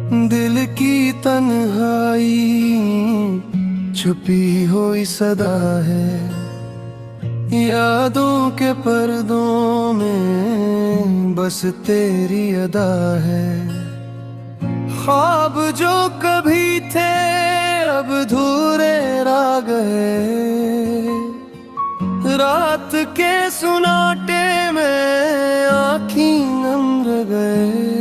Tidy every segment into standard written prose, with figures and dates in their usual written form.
दिल की तन्हाई छुपी हुई सदा है, यादों के पर्दों में बस तेरी अदा है। ख्वाब जो कभी थे अब धूरे रह गए, रात के सुनाटे में आँखीं नम रह गए।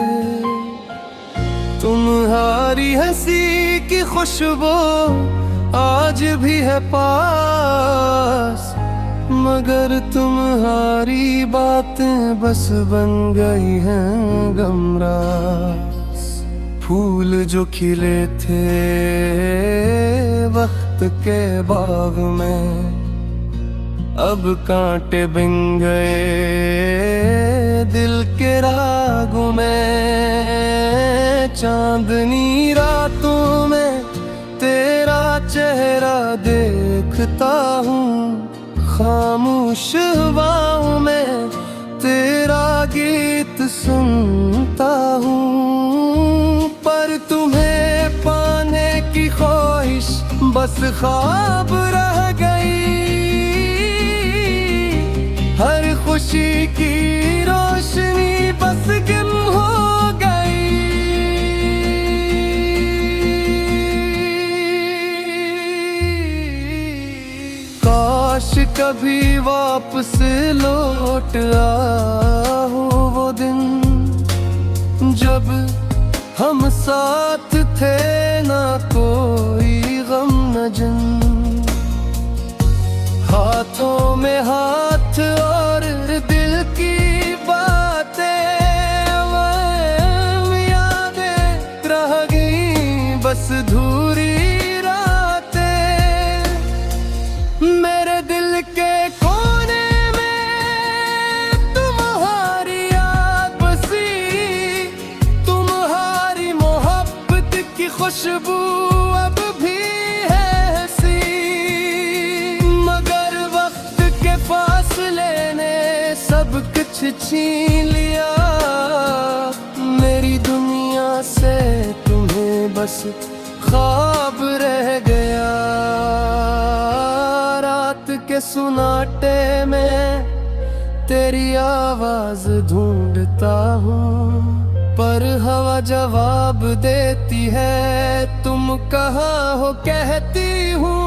तुम्हारी हंसी की खुशबू आज भी है पास, मगर तुम्हारी बातें बस बन गई हैं गमरास। फूल जो खिले थे वक्त के बाग में, अब कांटे बिन गए दिल के रागों में। चांदनी रातों में तेरा चेहरा देखता हूँ, खामोश हवाओं में तेरा गीत सुनता हूँ। पर तुम्हें पाने की ख्वाहिश बस ख्वाब रह गई, हर खुशी की रोशनी बस गुम हो गई। काश कभी वापस लौट आओ वो दिन, जब हम साथ थे ना कोई गम न जिन। हाथों में हाथ और दिल की बातें, वो यादें रह गई बस धूरी रातें। मेरे दिल के कोने में तुम्हारी याद बसी, तुम्हारी मोहब्बत की खुशबू अब भी है हंसी। मगर वक्त के फासले ने सब कुछ छीन लिया, मेरी दुनिया से तुम्हें बस ख्वाब रह गया। रात के सुनाटे में तेरी आवाज ढूंढता हूँ, पर हवा जवाब देती है तुम कहाँ हो कहती हूँ।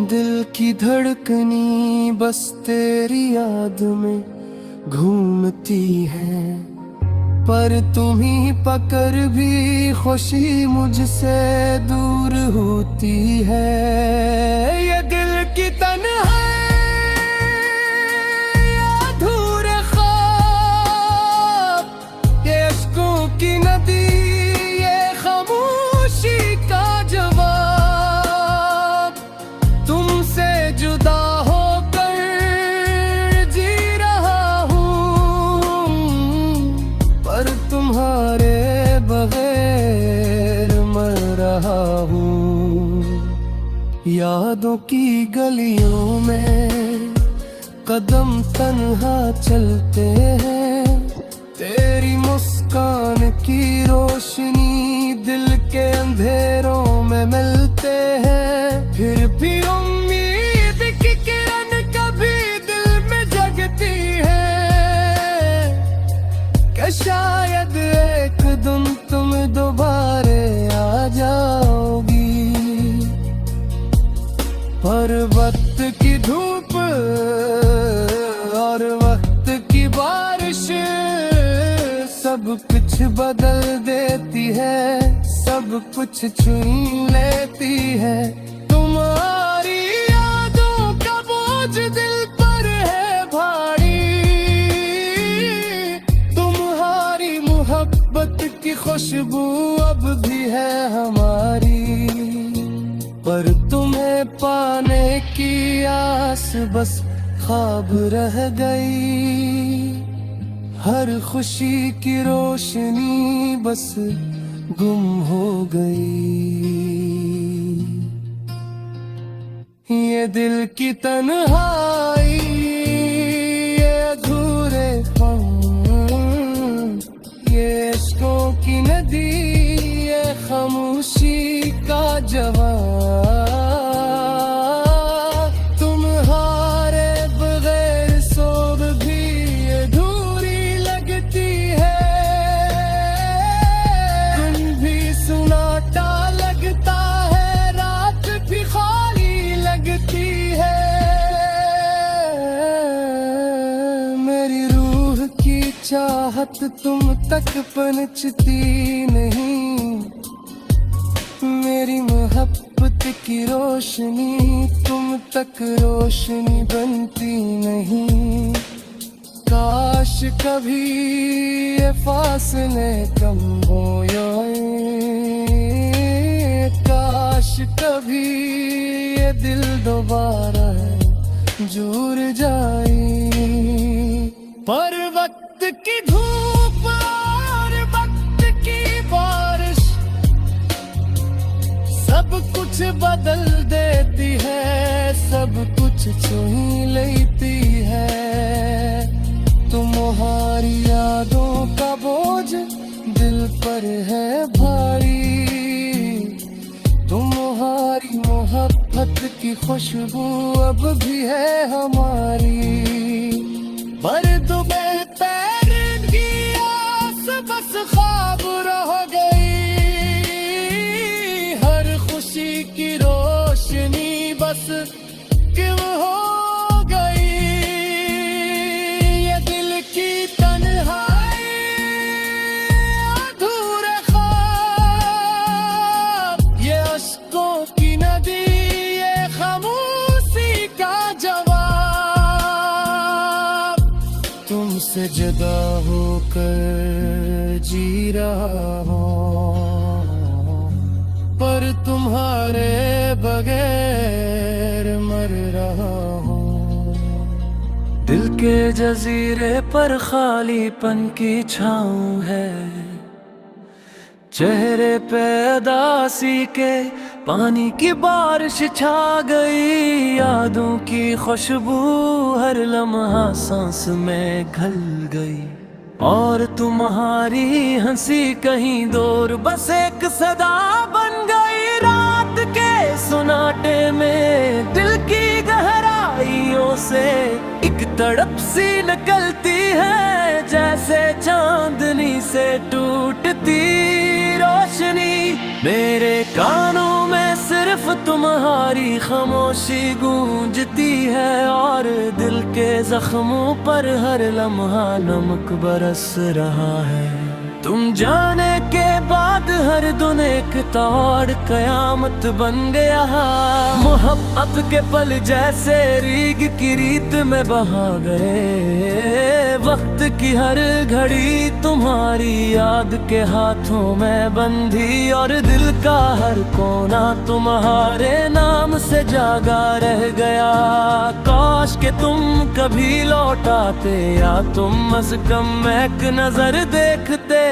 दिल की धड़कनी बस तेरी याद में घूमती है, पर तुम्ही पकड़ भी खुशी मुझसे दूर होती है। ये दिल की तन्हाई, अधूरे ख्वाब, ये अश्कों की नदी, ये खामोशी का जवाब। तुमसे जुदा होकर जी रहा हूँ, पर तुम्हारे बगैर मर रहा हूँ। यादों की गलियों में कदम तन्हा चलते हैं, तेरी मुस्कान की रोशनी दिल के अंधेरों में मिलते हैं। फिर भी उम्मीद की किरण कभी दिल में जगती है, कि शायद एक दिन तुम दोबारे आ जाओगी। पर वक्त की धूप और वक्त की बारिश सब कुछ बदल देती है, सब कुछ छीन लेती है। तुम्हारी यादों का बोझ दिल पर है भारी, तुम्हारी मोहब्बत की खुशबू अब भी है हमारी। पर तुम्हें पाने की आस बस ख्वाब रह गई, हर खुशी की रोशनी बस गुम हो गई। ये दिल की तन्हाई, ये अधूरे पल, ये इश्कों की नदी, ये खामोशी का जवाब। तुम्हारे बगैर सोब भी अधूरी लगती है। दिन भी सुनाटा लगता है, रात भी खाली लगती है। मेरी रूह की चाहत तुम तक पहुंचती नहीं। मेरी मोहब्बत की रोशनी तुम तक रोशनी बनती नहीं। काश कभी ये फासले कम हो जाए, काश कभी ये दिल दोबारा जुड़ जाए। पर वक्त की धूप और वक्त की बारिश सब कुछ बदल देती है, सब कुछ छुई लेती है। तुम्हारी यादों का बोझ दिल पर है भारी। तुम्हारी मोहब्बत की खुशबू अब भी है हमारी। बर्द में तैरने आस बस ख्वाब रह गई। हर खुशी की रोशनी बस क्यों हो गई। ये दिल की तन्हाई, अधूरे ख्वाब, ये अश्कों की नदी, ये खामोशी का जवाब। तुमसे जुदा होकर जी रहा हूँ, पर तुम्हारे बगैर मर रहा हूँ। दिल के जजीरे पर खालीपन की छाँव है। चेहरे पे उदासी के पानी की बारिश छा गई। यादों की खुशबू हर लम्हा सांस में घल गई। और तुम्हारी हंसी कहीं दूर बस एक सदा बन गई। रात के सुनाटे में दिल की गहराइयों से एक तड़प सी निकलती है, जैसे चांदनी से टूटती रोशनी। मेरे कानों में सिर्फ तुम्हारी खामोशी गूंजती है, और दिल के जख्मों पर हर लम्हा नमक बरस रहा है। तुम जाने के बाद हर दिन एक तौड़ कयामत बन गया। मोहब्बत के पल जैसे रीग की रीत में बहा गए। वक्त की हर घड़ी तुम्हारी याद के हाथों में बंधी, और दिल का हर कोना तुम्हारे नाम से जागा रह गया। काश के तुम कभी लौट आते, या तुम अज़ कम एक नजर देखते।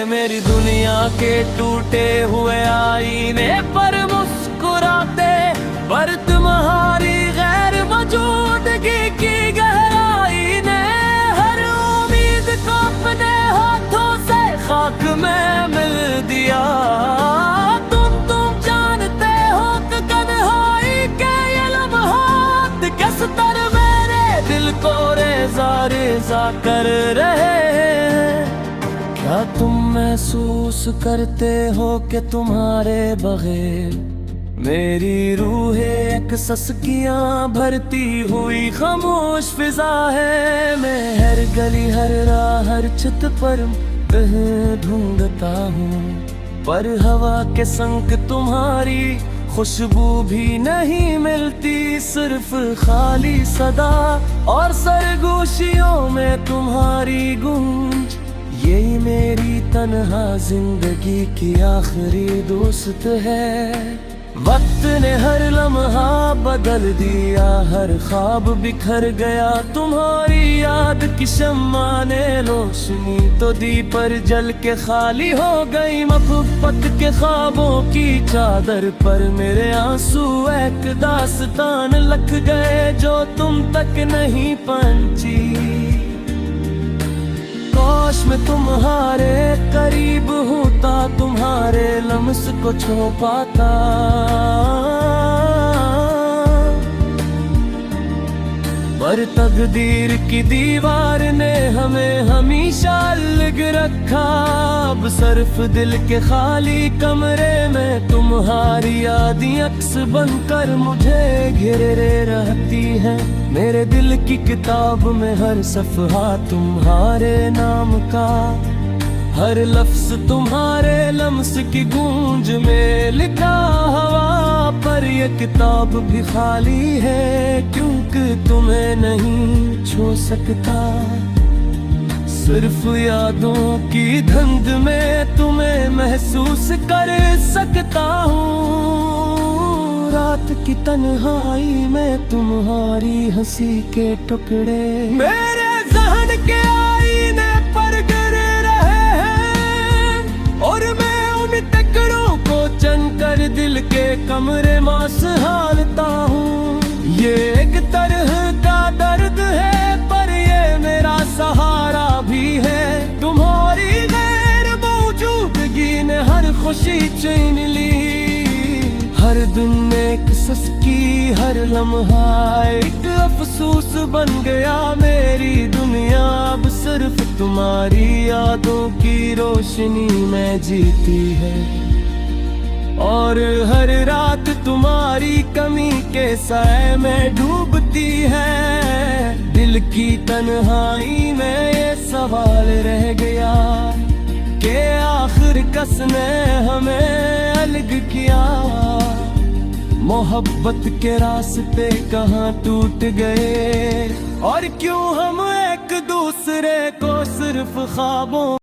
मेरी दुनिया के टूटे हुए आईने पर मुस्कुराते, पर तुम्हारी गैर मौजूदगी की गहराई ने हर उम्मीद को अपने हाथों से खाक में मिल दिया। तुम जानते हो कि तन्हाई के ये लम्हात किस तरह मेरे दिल को रेज़ा रेज़ा कर रहे हैं। क्या तुम महसूस करते हो कि तुम्हारे बगैर मेरी रूह एक सस्कियां भरती हुई खामोश फिजा है। मैं हर गली हर राह हर छत पर ढूंढता हूँ, पर हवा के संग तुम्हारी खुशबू भी नहीं मिलती। सिर्फ खाली सदा और सरगोशियों में तुम्हारी गूंज। यही मेरी तन्हा जिंदगी की आखिरी दोस्त है। वक्त ने हर लम्हा बदल दिया, हर ख्वाब बिखर गया। तुम्हारी याद की शम्मा ने रोशनी तो दी, पर जल के खाली हो गई। मोहब्बत के ख्वाबों की चादर पर मेरे आंसू एक दास्तान लिख गए, जो तुम तक नहीं पहुंची। काश मैं तुम्हारे करीब होता, तुम्हारे लम्स को छू पाता। पर तकदीर की दीवार ने हमें हमेशा अलग रखा। अब सिर्फ दिल के खाली कमरे में तुम्हारी यादें अक्स बनकर मुझे घेरे रहती है। मेरे दिल की किताब में हर सफ़हा तुम्हारे नाम का, हर लफ्ज तुम्हारे लम्स की गूंज में लिखा। हवा पर ये किताब भी खाली है, क्योंकि तुम्हें नहीं छू सकता। सिर्फ यादों की धुंध में तुम्हें महसूस कर सकता हूँ। रात की तन्हाई में तुम्हारी हंसी के टुकड़े मेरे ज़हन के आईने पर गिर रहे हैं, और मैं उन टुकड़ों को चुनकर दिल के कमरे में संभालता हूँ। ये एक तरह का दर्द है, पर ये मेरा सहारा भी है। तुम्हारी गैर मौजूदगी ने हर खुशी छीन ली। हर दिन एक सस्की, हर लम्हा एक अफसोस बन गया। मेरी दुनिया अब सिर्फ तुम्हारी यादों की रोशनी में जीती है, और हर रात तुम्हारी कमी के साए में डूबती है। दिल की तन्हाई में ये सवाल रह गया कि आखिर किसने हमें अलग किया। मोहब्बत के रास्ते कहाँ टूट गए, और क्यों हम एक दूसरे को सिर्फ ख्वाबों